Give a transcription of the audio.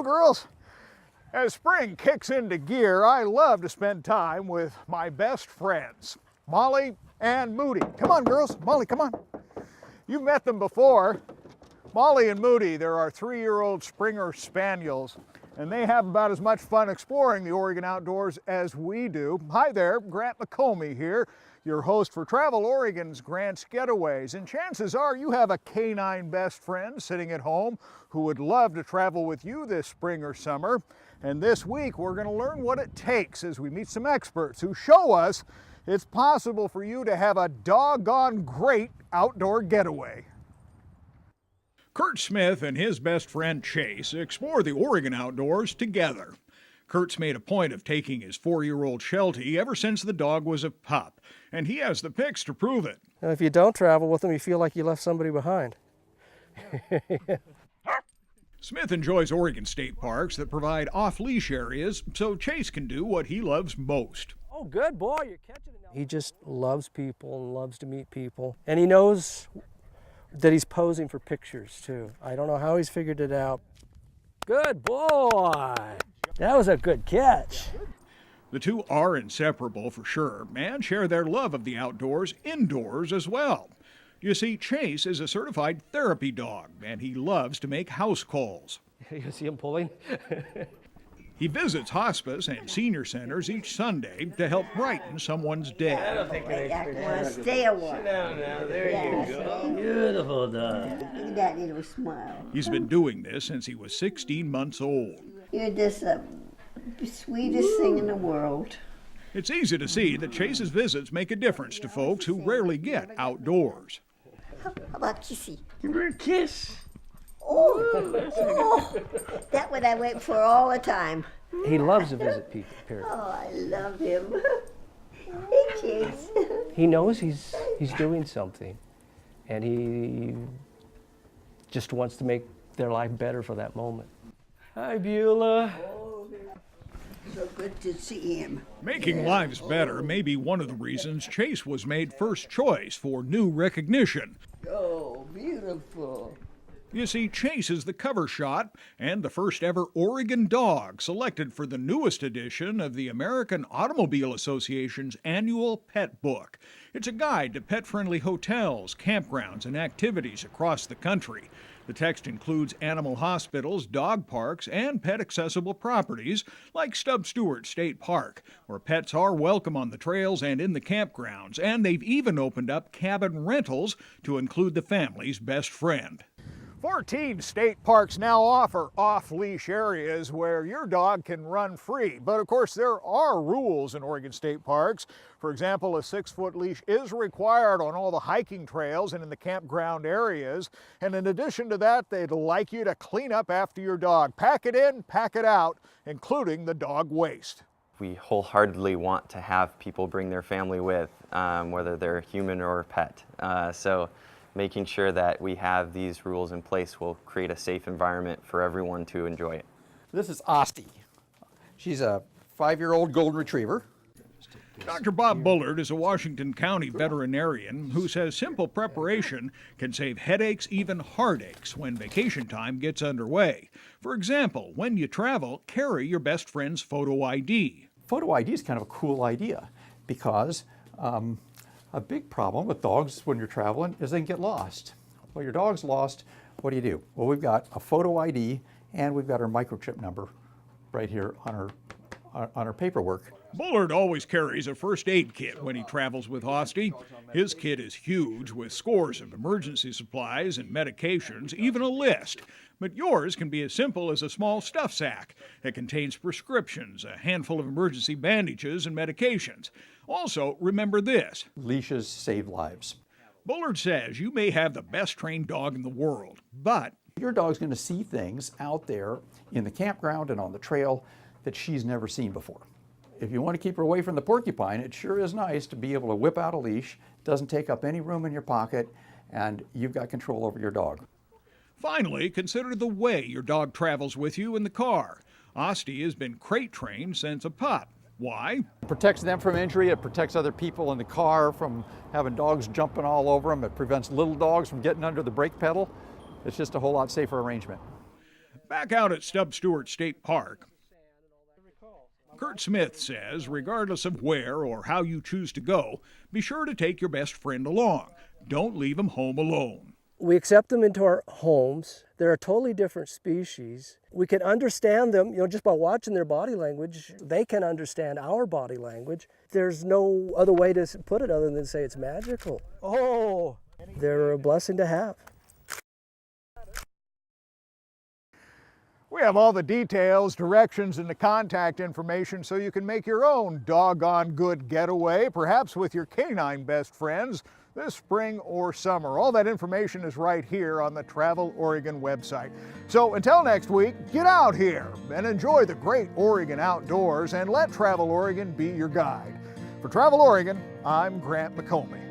Hello, girls. As spring kicks into gear, I love to spend time with my best friends, Molly and Moody. Come on, girls. Molly, come on. You've met them before. Molly and Moody, they're our 3-year-old Springer Spaniels, and they have about as much fun exploring the Oregon outdoors as we do. Hi there, Grant McComey here, your host for Travel Oregon's Grant's Getaways. And chances are you have a canine best friend sitting at home who would love to travel with you this spring or summer. And this week we're going to learn what it takes as we meet some experts who show us it's possible for you to have a doggone great outdoor getaway. Kurt Smith and his best friend Chase explore the Oregon outdoors together. Kurt's made a point of taking his 4-year-old Sheltie ever since the dog was a pup, and he has the pics to prove it. Now, if you don't travel with them, you feel like you left somebody behind. Smith enjoys Oregon state parks that provide off-leash areas so Chase can do what he loves most. Oh, good boy, you're catching it now. He just loves people and loves to meet people, and he knows that he's posing for pictures too. I don't know how he's figured it out. Good boy. That was a good catch. The two are inseparable for sure, and share their love of the outdoors indoors as well. You see, Chase is a certified therapy dog, and he loves to make house calls. You see him pulling? He visits hospice and senior centers each Sunday to help brighten someone's day. Stay a while. Sit down now. There you go. Beautiful dog. Look at that little smile. He's been doing this since he was 16 months old. You're just the sweetest thing in the world. It's easy to see that Chase's visits make a difference to folks who rarely get outdoors. How about Kissy? Give her a kiss. Oh, that one I wait for all the time. He loves to visit people, period. Oh, I love him. Hey, Chase. He knows he's doing something, and he just wants to make their life better for that moment. Hi, Beulah. So good to see him. Making lives better may be one of the reasons Chase was made first choice for new recognition. Oh, beautiful. You see, Chase is the cover shot and the first ever Oregon dog selected for the newest edition of the American Automobile Association's annual pet book. It's a guide to pet-friendly hotels, campgrounds, and activities across the country. The text includes animal hospitals, dog parks, and pet-accessible properties like Stubb Stewart State Park, where pets are welcome on the trails and in the campgrounds, and they've even opened up cabin rentals to include the family's best friend. 14 state parks now offer off-leash areas where your dog can run free. But of course, there are rules in Oregon state parks. For example, a 6-foot leash is required on all the hiking trails and in the campground areas. And in addition to that, they'd like you to clean up after your dog. Pack it in, pack it out, including the dog waste. We wholeheartedly want to have people bring their family with, whether they're human or pet. So making sure that we have these rules in place will create a safe environment for everyone to enjoy it. This is Osti. She's a 5-year-old golden retriever. Dr. Bob Bullard is a Washington County veterinarian who says simple preparation can save headaches, even heartaches, when vacation time gets underway. For example, when you travel, carry your best friend's photo ID. Photo ID is kind of a cool idea because a big problem with dogs when you're traveling is they can get lost. Well, your dog's lost, what do? Well, we've got a photo ID and we've got our microchip number right here on our paperwork. Bullard always carries a first aid kit when he travels with Osti. His kit is huge with scores of emergency supplies and medications, even a list. But yours can be as simple as a small stuff sack that contains prescriptions, a handful of emergency bandages, and medications. Also, remember this: leashes save lives. Bullard says you may have the best trained dog in the world, but your dog's going to see things out there in the campground and on the trail that she's never seen before. If you want to keep her away from the porcupine, it sure is nice to be able to whip out a leash. It doesn't take up any room in your pocket, and you've got control over your dog. Finally, consider the way your dog travels with you in the car. Osti has been crate trained since a pup. Why? It protects them from injury. It protects other people in the car from having dogs jumping all over them. It prevents little dogs from getting under the brake pedal. It's just a whole lot safer arrangement. Back out at Stubb Stewart State Park, Kurt Smith says, regardless of where or how you choose to go, be sure to take your best friend along. Don't leave him home alone. We accept them into our homes. They're a totally different species. We can understand them, just by watching their body language. They can understand our body language. There's no other way to put it other than say it's magical. Oh, they're a blessing to have. We have all the details, directions, and the contact information so you can make your own doggone good getaway, perhaps with your canine best friends, this spring or summer. All that information is right here on the Travel Oregon website. So until next week, get out here and enjoy the great Oregon outdoors and let Travel Oregon be your guide. For Travel Oregon, I'm Grant McComey.